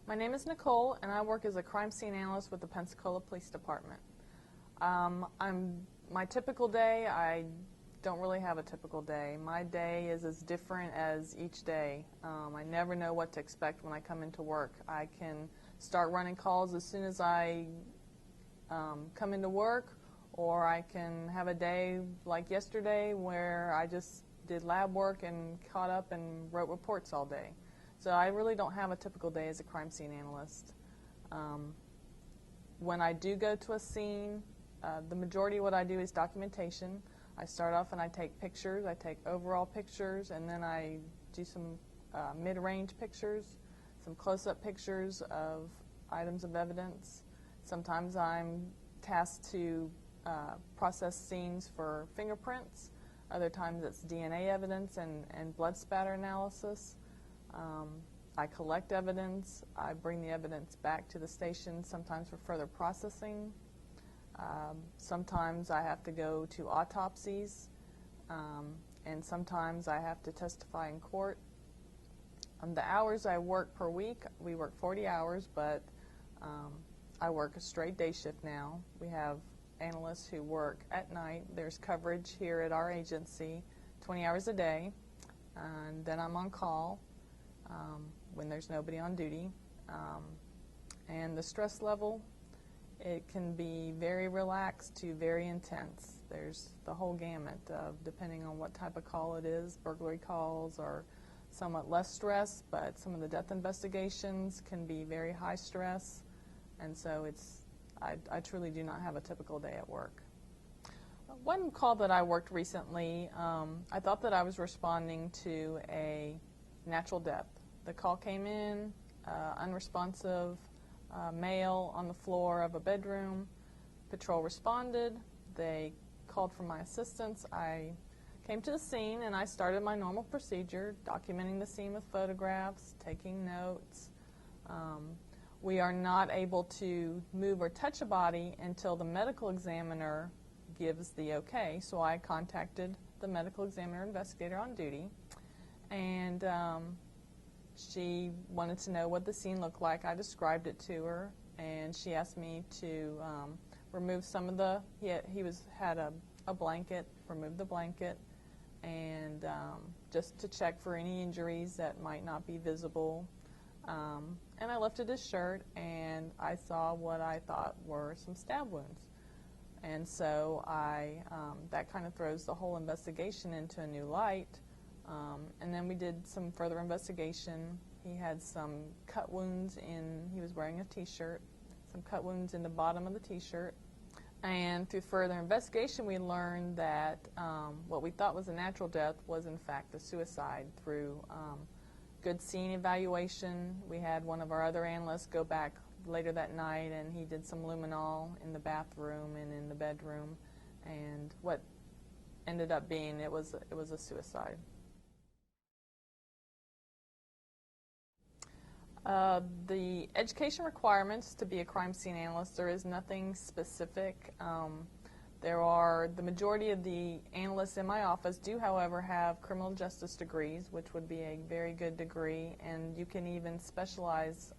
My name is Nicole, and I work as a crime scene analyst with the Pensacola Police Department. My typical day, I don't really have a typical day. My day is as different as each day. I never know what to expect when I come into work. I can start running calls as soon as I come into work, or I can have a day like yesterday where I just did lab work and caught up and wrote reports all day. So I really don't have a typical day as a crime scene analyst. When I do go to a scene, the majority of what I do is documentation. I start off and I take pictures. I take overall pictures, and then I do some mid-range pictures, some close-up pictures of items of evidence. Sometimes I'm tasked to process scenes for fingerprints. Other times it's DNA evidence and blood spatter analysis. I collect evidence. I bring the evidence back to the station, sometimes for further processing. Sometimes I have to go to autopsies, and sometimes I have to testify in court. The hours I work per week, we work 40 hours, but I work a straight day shift now. We have analysts who work at night. There's coverage here at our agency 20 hours a day, and then I'm on call when there's nobody on duty. And the stress level, it can be very relaxed to very intense. There's the whole gamut of, depending on what type of call it is. Burglary calls are somewhat less stress, but some of the death investigations can be very high stress, and so I truly do not have a typical day at work. One call that I worked recently, I thought that I was responding to a natural death. The call came in, unresponsive male on the floor of a bedroom. Patrol responded. They called for my assistance. I came to the scene and I started my normal procedure, documenting the scene with photographs, taking notes. We are not able to move or touch a body until the medical examiner gives the okay. So I contacted the medical examiner investigator on duty, and she wanted to know what the scene looked like. I described it to her, and she asked me to remove some of the, he had a blanket, remove the blanket, and just to check for any injuries that might not be visible. And I lifted his shirt, and I saw what I thought were some stab wounds. And so that kind of throws the whole investigation into a new light. And then we did some further investigation. He had some cut wounds he was wearing a t-shirt, some cut wounds in the bottom of the t-shirt. And through further investigation, we learned that what we thought was a natural death was in fact a suicide through good scene evaluation. We had one of our other analysts go back later that night, and he did some luminol in the bathroom and in the bedroom, and what ended up being, it was a suicide. The education requirements to be a crime scene analyst, there is nothing specific. The majority of the analysts in my office do, however, have criminal justice degrees, which would be a very good degree, and you can even specialize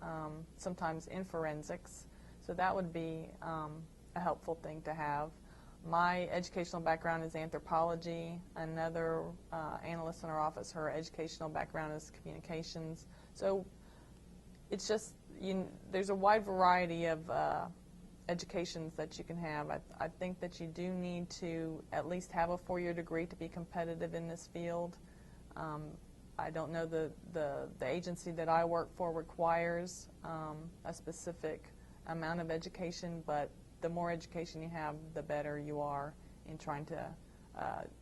sometimes in forensics, so that would be a helpful thing to have. My educational background is anthropology. Another analyst in our office, her educational background is communications. So it's just, there's a wide variety of educations that you can have. I think that you do need to at least have a 4-year degree to be competitive in this field. I don't know the agency that I work for requires a specific amount of education, but the more education you have, the better you are in trying to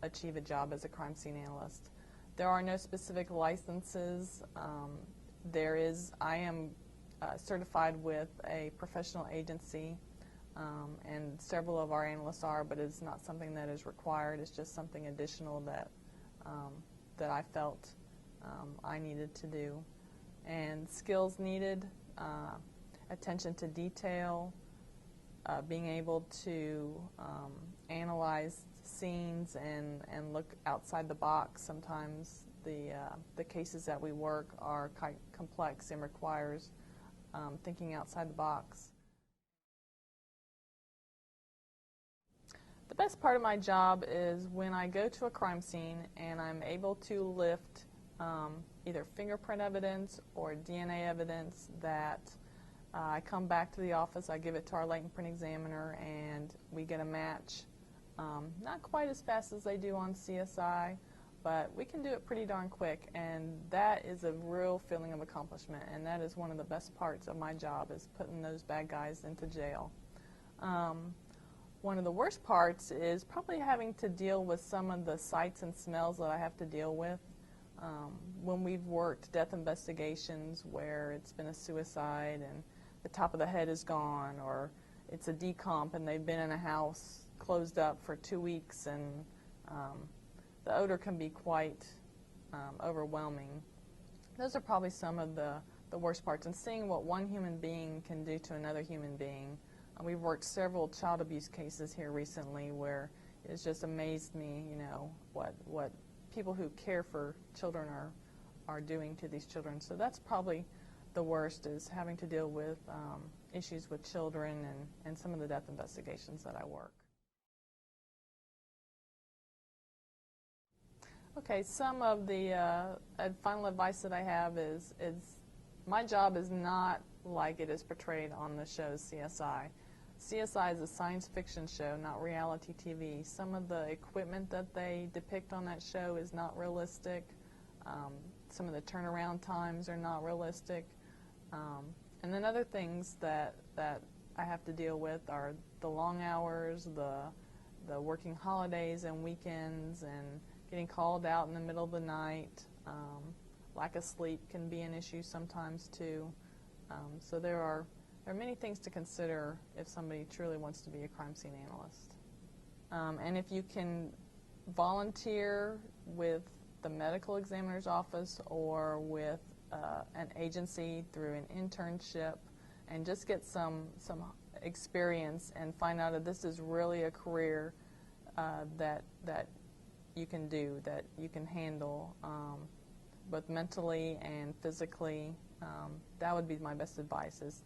achieve a job as a crime scene analyst. There are no specific licenses. I am certified with a professional agency, and several of our analysts are, but it's not something that is required. It's just something additional that I felt I needed to do. And skills needed, attention to detail, being able to analyze scenes and look outside the box. Sometimes the cases that we work are quite complex and requires thinking outside the box. The best part of my job is when I go to a crime scene and I'm able to lift either fingerprint evidence or DNA evidence that I come back to the office, I give it to our latent print examiner, and we get a match. Not quite as fast as they do on CSI, but we can do it pretty darn quick, and that is a real feeling of accomplishment, and that is one of the best parts of my job, is putting those bad guys into jail. One of the worst parts is probably having to deal with some of the sights and smells that I have to deal with. When we've worked death investigations where it's been a suicide and the top of the head is gone, or it's a decomp and they've been in a house closed up for 2 weeks, and the odor can be quite overwhelming. Those are probably some of the worst parts, and seeing what one human being can do to another human being. We've worked several child abuse cases here recently where it's just amazed me, you know, what people who care for children are doing to these children. So that's probably the worst, is having to deal with issues with children and some of the death investigations that I work. Okay, some of the final advice that I have is my job is not like it is portrayed on the show CSI. CSI is a science fiction show, not reality TV. Some of the equipment that they depict on that show is not realistic. Some of the turnaround times are not realistic. And then other things that I have to deal with are the long hours, the working holidays and weekends, and getting called out in the middle of the night. Lack of sleep can be an issue sometimes too. So there are many things to consider if somebody truly wants to be a crime scene analyst. And if you can volunteer with the medical examiner's office or with an agency through an internship and just get some experience and find out that this is really a career that you can do, that you can handle both mentally and physically, that would be my best advice, is